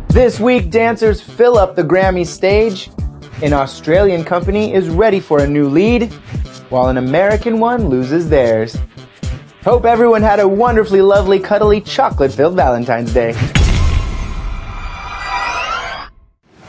This week, dancers fill up the Grammy stage. An Australian company is ready for a new lead, while an American one loses theirs. Hope everyone had a wonderfully lovely, cuddly, chocolate-filled Valentine's Day.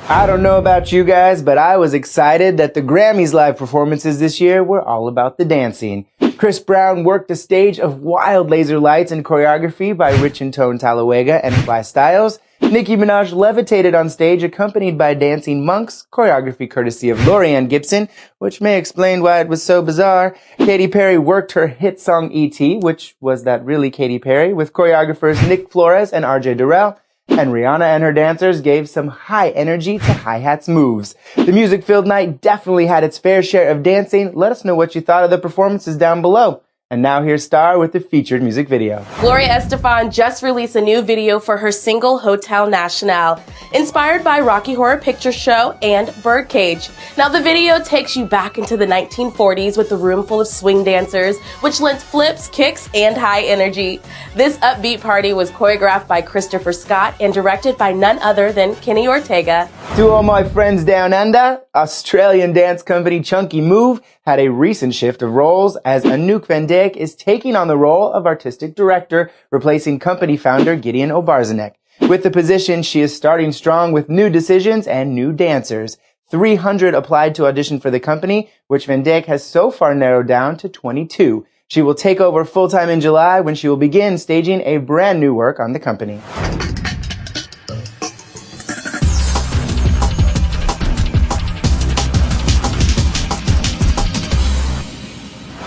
I don't know about you guys, but I was excited that the Grammys live performances this year were all about the dancing. Chris Brown worked a stage of wild laser lights and choreography by Rich and Tone Talawega and Fly Styles. Nicki Minaj levitated on stage accompanied by dancing monks, choreography courtesy of Lorianne Gibson, which may explain why it was so bizarre. Katy Perry worked her hit song E.T., which was that really Katy Perry, with choreographers Nick Flores and RJ Durrell. And Rihanna and her dancers gave some high energy to hi-hats moves. The music-filled night definitely had its fair share of dancing. Let us know what you thought of the performances down below. And now here's Star with the featured music video. Gloria Estefan just released a new video for her single Hotel Nacional, inspired by Rocky Horror Picture Show and Birdcage. Now the video takes you back into the 1940s with a room full of swing dancers, which lent flips, kicks, and high energy. This upbeat party was choreographed by Christopher Scott and directed by none other than Kenny Ortega. To all my friends down under, Australian dance company Chunky Move had a recent shift of roles as Anouk van Dijk is taking on the role of artistic director, replacing company founder Gideon Obarzanek. With the position, she is starting strong with new decisions and new dancers. 300 applied to audition for the company, which Van Dijk has so far narrowed down to 22. She will take over full-time in July when she will begin staging a brand new work on the company.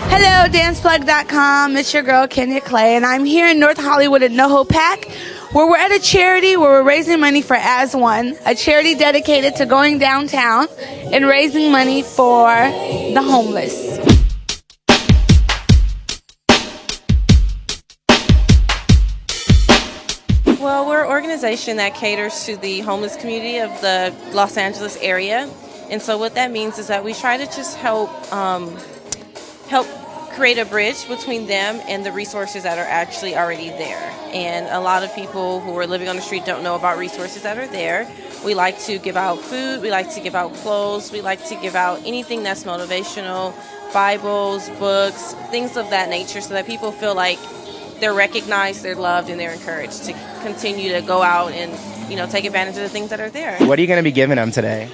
Hello, DancePlug.com. It's your girl, Kenya Clay, and I'm here in North Hollywood at NoHo Pack, where we're at a charity where we're raising money for As One, a charity dedicated to going downtown and raising money for the homeless. Well, we're an organization that caters to the homeless community of the Los Angeles area. And so what that means is that we try to just help create a bridge between them and the resources that are actually already there. And a lot of people who are living on the street don't know about resources that are there. We like to give out food, we like to give out clothes, we like to give out anything that's motivational, Bibles, books, things of that nature, so that people feel like they're recognized, they're loved, and they're encouraged to continue to go out and, take advantage of the things that are there. What are you going to be giving them today?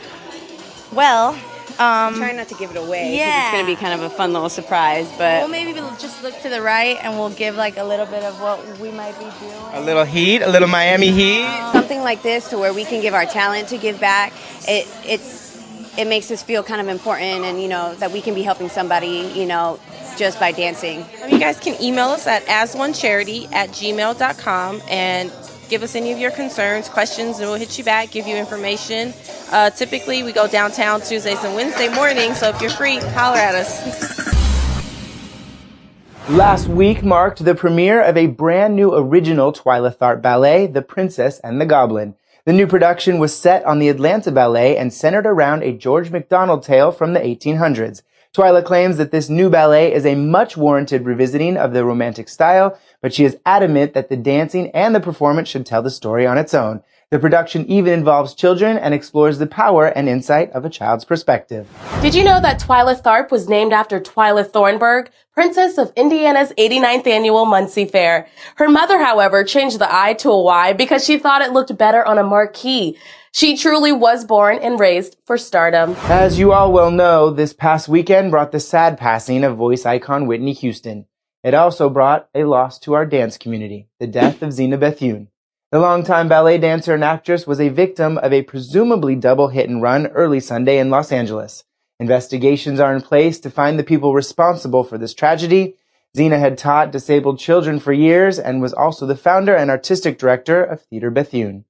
Well, try not to give it away. Yeah, it's going to be kind of a fun little surprise. But we'll maybe just look to the right and we'll give like a little bit of what we might be doing. A little heat, a little Miami heat. Something like this to where we can give our talent to give back. It makes us feel kind of important, and that we can be helping somebody, just by dancing. You guys can email us at asonecharity@gmail.com and give us any of your concerns, questions, and we'll hit you back, give you information. Typically, we go downtown Tuesdays and Wednesday mornings, so if you're free, holler at us. Last week marked the premiere of a brand new original Twyla Tharp ballet, The Princess and the Goblin. The new production was set on the Atlanta Ballet and centered around a George MacDonald tale from the 1800s. Twyla claims that this new ballet is a much-warranted revisiting of the Romantic style, but she is adamant that the dancing and the performance should tell the story on its own. The production even involves children and explores the power and insight of a child's perspective. Did you know that Twyla Tharp was named after Twyla Thornburg, Princess of Indiana's 89th annual Muncie Fair? Her mother, however, changed the I to a Y because she thought it looked better on a marquee. She truly was born and raised for stardom. As you all well know, this past weekend brought the sad passing of voice icon Whitney Houston. It also brought a loss to our dance community, the death of Zina Bethune. The longtime ballet dancer and actress was a victim of a presumably double hit-and-run early Sunday in Los Angeles. Investigations are in place to find the people responsible for this tragedy. Zina had taught disabled children for years and was also the founder and artistic director of Theater Bethune.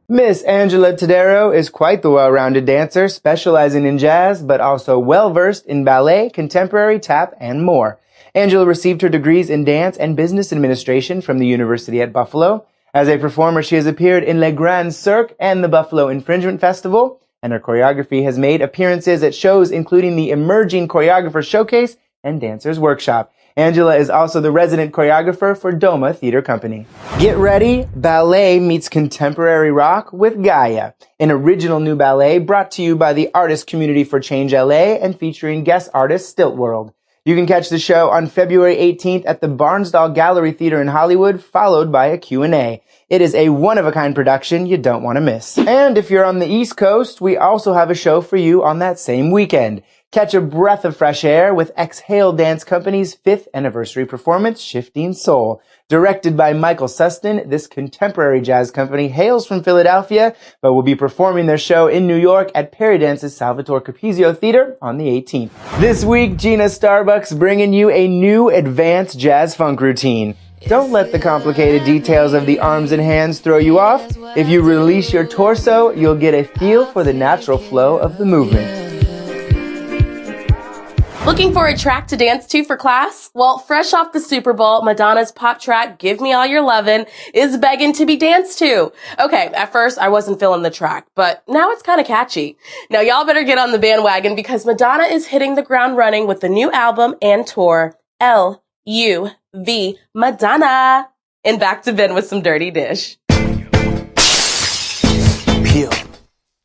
Miss Angela Tadero is quite the well-rounded dancer, specializing in jazz, but also well-versed in ballet, contemporary, tap, and more. Angela received her degrees in dance and business administration from the University at Buffalo. As a performer, she has appeared in Le Grand Cirque and the Buffalo Infringement Festival, and her choreography has made appearances at shows including the Emerging Choreographer Showcase and Dancers Workshop. Angela is also the resident choreographer for Doma Theater Company. Get ready, ballet meets contemporary rock with Gaia, an original new ballet brought to you by the Artist Community for Change LA and featuring guest artist Stilt World. You can catch the show on February 18th at the Barnsdall Gallery Theater in Hollywood, followed by a Q&A. It is a one-of-a-kind production you don't want to miss. And if you're on the East Coast, we also have a show for you on that same weekend. Catch a breath of fresh air with Exhale Dance Company's 5th anniversary performance, Shifting Soul. Directed by Michael Sustin, this contemporary jazz company hails from Philadelphia, but will be performing their show in New York at Perry Dance's Salvatore Capizio Theater on the 18th. This week, Gina Starbucks bringing you a new advanced jazz funk routine. Don't let the complicated details of the arms and hands throw you off. If you release your torso, you'll get a feel for the natural flow of the movement. Looking for a track to dance to for class? Well, fresh off the Super Bowl, Madonna's pop track, Give Me All Your Lovin', is begging to be danced to. Okay, at first I wasn't feeling the track, but now it's kind of catchy. Now y'all better get on the bandwagon because Madonna is hitting the ground running with the new album and tour, L-U-V, Madonna. And back to Ben with some Dirty Dish. Peel.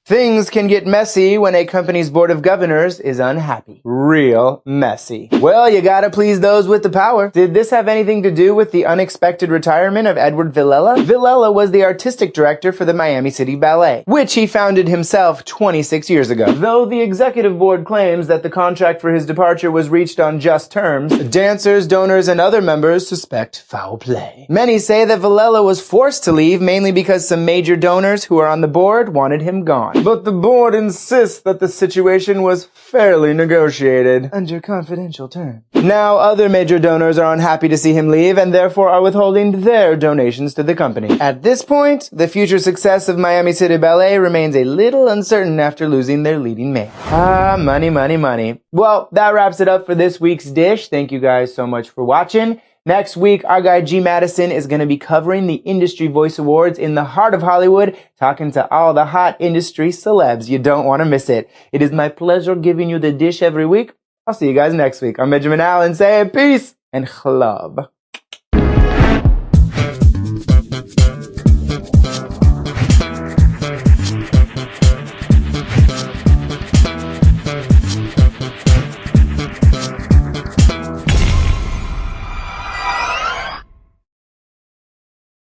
Things can get messy when a company's board of governors is unhappy. Real messy. Well, you gotta please those with the power. Did this have anything to do with the unexpected retirement of Edward Villela? Villela was the artistic director for the Miami City Ballet, which he founded himself 26 years ago. Though the executive board claims that the contract for his departure was reached on just terms, dancers, donors, and other members suspect foul play. Many say that Villela was forced to leave mainly because some major donors who are on the board wanted him gone. But the board insists that the situation was fairly negotiated under confidential terms. Now, other major donors are unhappy to see him leave and therefore are withholding their donations to the company. At this point, the future success of Miami City Ballet remains a little uncertain after losing their leading man. Ah, money, money, money. Well, that wraps it up for this week's Dish. Thank you guys so much for watching. Next week, our guy G. Madison is going to be covering the Industry Voice Awards in the heart of Hollywood, talking to all the hot industry celebs. You don't want to miss it. It is my pleasure giving you the dish every week. I'll see you guys next week. I'm Benjamin Allen saying peace and chlub.